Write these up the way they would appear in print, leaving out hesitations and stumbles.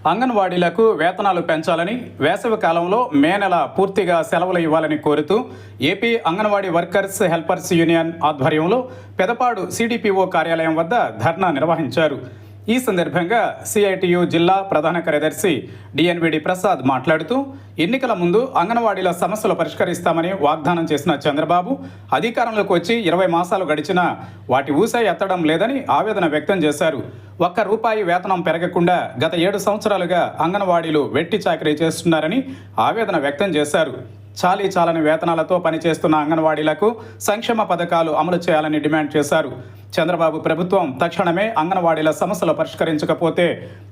అంగన్వాడీలకు వేతనాలు పెంచాలని, వేసవి కాలంలో మే నెల పూర్తిగా సెలవులు ఇవ్వాలని కోరుతూ AP anganwadi workers helpers union ఆధ్వర్యంలో పెదపాడు సిడిపిఓ కార్యాలయం వద్ద ధర్నా నిర్వహించారు. ఈ సందర్భంగా సిఐటియు జిల్లా ప్రధాన కార్యదర్శి డిఎన్విడి ప్రసాద్ మాట్లాడుతూ, ఎన్నికల ముందు అంగన్వాడీల సమస్యలు పరిష్కరిస్తామని వాగ్దానం చేసిన చంద్రబాబు అధికారంలోకి వచ్చి 20 మాసాలు గడిచినా వాటి ఊసే ఎత్తడం లేదని ఆవేదన వ్యక్తం చేశారు. ₹1 వేతనం పెరగకుండా గత 7 సంవత్సరాలుగా అంగన్వాడీలు వెట్టి చాకరీ చేస్తున్నారని ఆవేదన వ్యక్తం చేశారు. చాలని వేతనాలతో పనిచేస్తున్న అంగన్వాడీలకు సంక్షేమ పథకాలు అమలు చేయాలని డిమాండ్ చేశారు. చంద్రబాబు ప్రభుత్వం తక్షణమే అంగన్వాడీల సమస్యలు పరిష్కరించకపోతే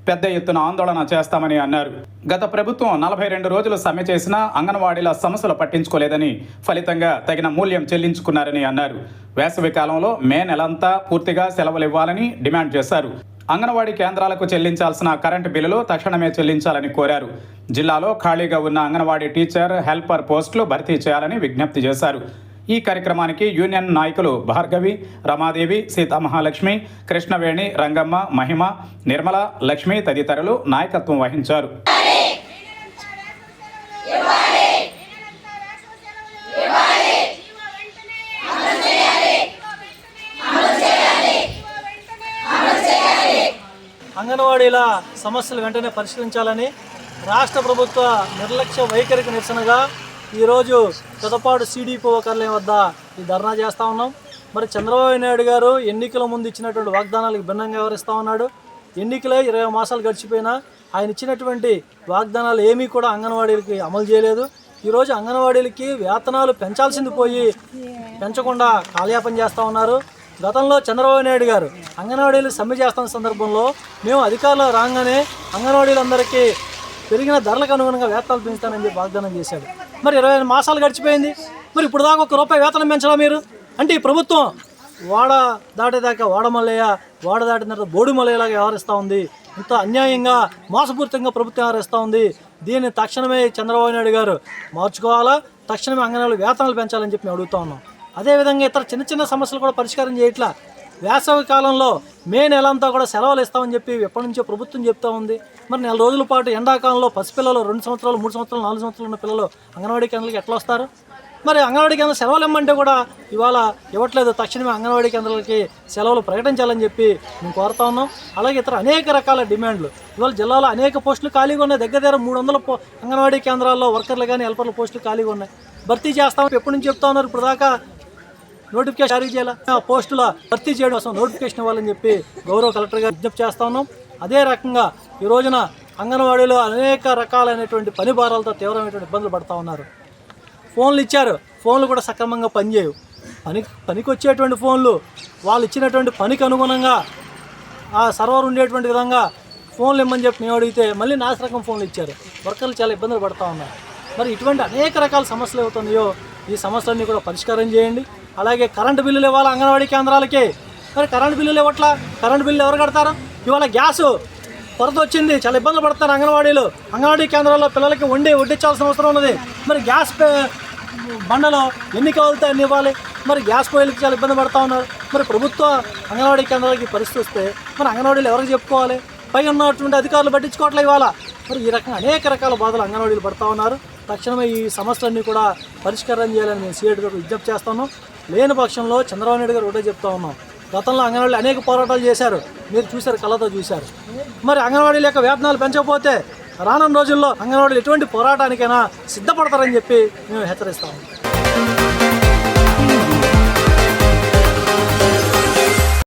పెద్ద ఎత్తున ఆందోళన చేస్తామని అన్నారు. గత ప్రభుత్వం 42 రోజులు సమ్మె చేసినా అంగన్వాడీల సమస్యలు పట్టించుకోలేదని, ఫలితంగా తగిన మూల్యం చెల్లించుకున్నారని అన్నారు. వేసవి కాలంలో మే నెలంతా పూర్తిగా సెలవులు ఇవ్వాలని డిమాండ్ చేశారు. అంగన్వాడీ కేంద్రాలకు చెల్లించాల్సిన కరెంటు బిల్లులు తక్షణమే చెల్లించాలని కోరారు. జిల్లాలో ఖాళీగా ఉన్న అంగన్వాడీ టీచర్, హెల్పర్ పోస్టులు భర్తీ చేయాలని విజ్ఞప్తి చేశారు. ఈ కార్యక్రమానికి యూనియన్ నాయకులు భార్గవి, రమాదేవి, సీతామహాలక్ష్మి, కృష్ణవేణి, రంగమ్మ, మహిమ, నిర్మల, లక్ష్మి తదితరులు నాయకత్వం వహించారు. అంగన్వాడీల సమస్యలు వెంటనే పరిష్కరించాలని రాష్ట్ర ప్రభుత్వ నిర్లక్ష్య వైఖరికి నిరసనగా ఈరోజు పెదపాడు సిడిపిఓ కార్యాలయం వద్ద ఈ ధర్నా చేస్తూ ఉన్నాం. మరి చంద్రబాబు నాయుడు గారు ఎన్నికల ముందు ఇచ్చినటువంటి వాగ్దానాలకు భిన్నంగా వ్యవహరిస్తూ ఉన్నాడు. ఎన్నికలే 20 మాసాలు గడిచిపోయినా ఆయన ఇచ్చినటువంటి వాగ్దానాలు ఏమీ కూడా అంగన్వాడీలకి అమలు చేయలేదు. ఈరోజు అంగన్వాడీలకి వేతనాలు పెంచాల్సింది పోయి పెంచకుండా కాలయాపన చేస్తూ ఉన్నారు. గతంలో చంద్రబాబు నాయుడు గారు అంగన్వాడీలు సమ్మె చేస్తున్న సందర్భంలో మేము అధికారంలో రాగానే అంగన్వాడీలందరికీ పెరిగిన ధరలకు అనుగుణంగా వేతనాలు పెంచుతానని చెప్పి వాగ్దానం చేశాడు. మరి 20 మాసాలు గడిచిపోయింది. మరి ఇప్పుడు దాకా ₹1 వేతనం పెంచలా మీరు? అంటే ఈ ప్రభుత్వం వాడ దాటేదాకా వాడమల్లయ్య, వాడ దాటిన తర్వాత బోడి మల్లయ్యలాగా వ్యవహరిస్తూ ఉంది. ఇంత అన్యాయంగా మోసపూరితంగా ప్రభుత్వం వ్యవహరిస్తూ ఉంది. దీన్ని తక్షణమే చంద్రబాబు నాయుడు గారు మార్చుకోవాలా, తక్షణమే అంగన్వాడీ వేతనాలు పెంచాలని చెప్పి మేము అడుగుతా ఉన్నాం. అదేవిధంగా ఇతర చిన్న సమస్యలు కూడా పరిష్కారం చేయట్లా. వేసవి కాలంలో మే నెలంతా కూడా సెలవులు ఇస్తామని చెప్పి ఎప్పటి నుంచో ప్రభుత్వం చెప్తా ఉంది. మరి 4 రోజుల పాటు ఎండాకాలంలో పసిపిల్లలు 2 సంవత్సరాలు, 3 సంవత్సరాలు, 4 సంవత్సరాలు ఉన్న పిల్లలు అంగన్వాడీ కేంద్రాలకు ఎట్లా వస్తారు? మరి అంగన్వాడీ కేంద్రం సెలవులు ఇమ్మంటే కూడా ఇవాళ ఇవ్వట్లేదు. తక్షణమే అంగన్వాడీ కేంద్రాలకి సెలవులు ప్రకటించాలని చెప్పి మేము కోరుతా ఉన్నాం. అలాగే ఇతర అనేక రకాల డిమాండ్లు ఇవాళ జిల్లాలో అనేక పోస్టులు ఖాళీగా ఉన్నాయి. దగ్గర 300 అంగన్వాడీ కేంద్రాల్లో వర్కర్లు కానీ హెల్పర్ల పోస్టులు ఖాళీగా ఉన్నాయి. భర్తీ చేస్తామని ఎప్పటి నుంచి చెప్తా ఉన్నారు. ఇప్పుడు దాకా నోటిఫికేషన్ జారీ చేయాలి. పోస్టుల భర్తీ చేయడం కోసం నోటిఫికేషన్ ఇవ్వాలని చెప్పి గౌరవ కలెక్టర్ గారు విజ్ఞప్తి చేస్తా ఉన్నాం. అదే రకంగా ఈ రోజున అంగన్వాడీలో అనేక రకాలైనటువంటి పని భారాలతో తీవ్రమైనటువంటి ఇబ్బందులు పడుతూ ఉన్నారు. ఫోన్లు ఇచ్చారు, ఫోన్లు కూడా సక్రమంగా పనిచేయవు. పనికి వచ్చేటువంటి ఫోన్లు వాళ్ళు ఇచ్చినటువంటి పనికి అనుగుణంగా ఆ సర్వర్ ఉండేటువంటి విధంగా ఫోన్లు ఇమ్మని చెప్పి మేము అడిగితే మళ్ళీ నాసి రకం ఫోన్లు ఇచ్చారు. వర్కర్లు చాలా ఇబ్బందులు పడుతూ ఉన్నారు. మరి ఇటువంటి అనేక రకాల సమస్యలు అవుతున్నాయో ఈ సమస్యలన్నీ కూడా పరిష్కారం చేయండి. అలాగే కరెంటు బిల్లులు ఇవ్వాలి అంగన్వాడీ కేంద్రాలకి. మరి కరెంటు బిల్లులు ఇవ్వట్లా. కరెంటు బిల్లు ఎవరు కడతారు? ఇవాళ గ్యాసు కొరత వచ్చింది, చాలా ఇబ్బందులు పడతారు అంగన్వాడీలు. అంగన్వాడీ కేంద్రాల్లో పిల్లలకి వడ్డించాల్సిన అవసరం ఉన్నది. మరి గ్యాస్ బండలో ఎన్ని కావాలితే అన్ని ఇవ్వాలి. మరి గ్యాస్ పొయ్యిలకి చాలా ఇబ్బంది పడుతూ ఉన్నారు. మరి ప్రభుత్వ అంగన్వాడీ కేంద్రాలకి పరిస్థితి వస్తే మరి అంగన్వాడీలు ఎవరికి చెప్పుకోవాలి? పై ఉన్నటువంటి అధికారులు పట్టించుకోవట్లే ఇవాళ. మరి ఈ రకంగా అనేక రకాల బాధలు అంగన్వాడీలు పడుతూ ఉన్నారు. తక్షణమే ఈ సమస్యలన్నీ కూడా పరిష్కారం చేయాలని మేము సిఐటి గారు విజ్ఞప్తి చేస్తున్నాం. లేని పక్షంలో చంద్రబాబు నాయుడు గారు ఒకటే చెప్తా ఉన్నాం. గతంలో అంగన్వాడీలు అనేక పోరాటాలు చేశారు, మీరు చూశారు, కళ్ళతో చూశారు. మరి అంగన్వాడీల యొక్క వేతనాలు పెంచకపోతే రానున్న రోజుల్లో అంగన్వాడీలు ఎటువంటి పోరాటానికైనా సిద్ధపడతారని చెప్పి మేము హెచ్చరిస్తాము.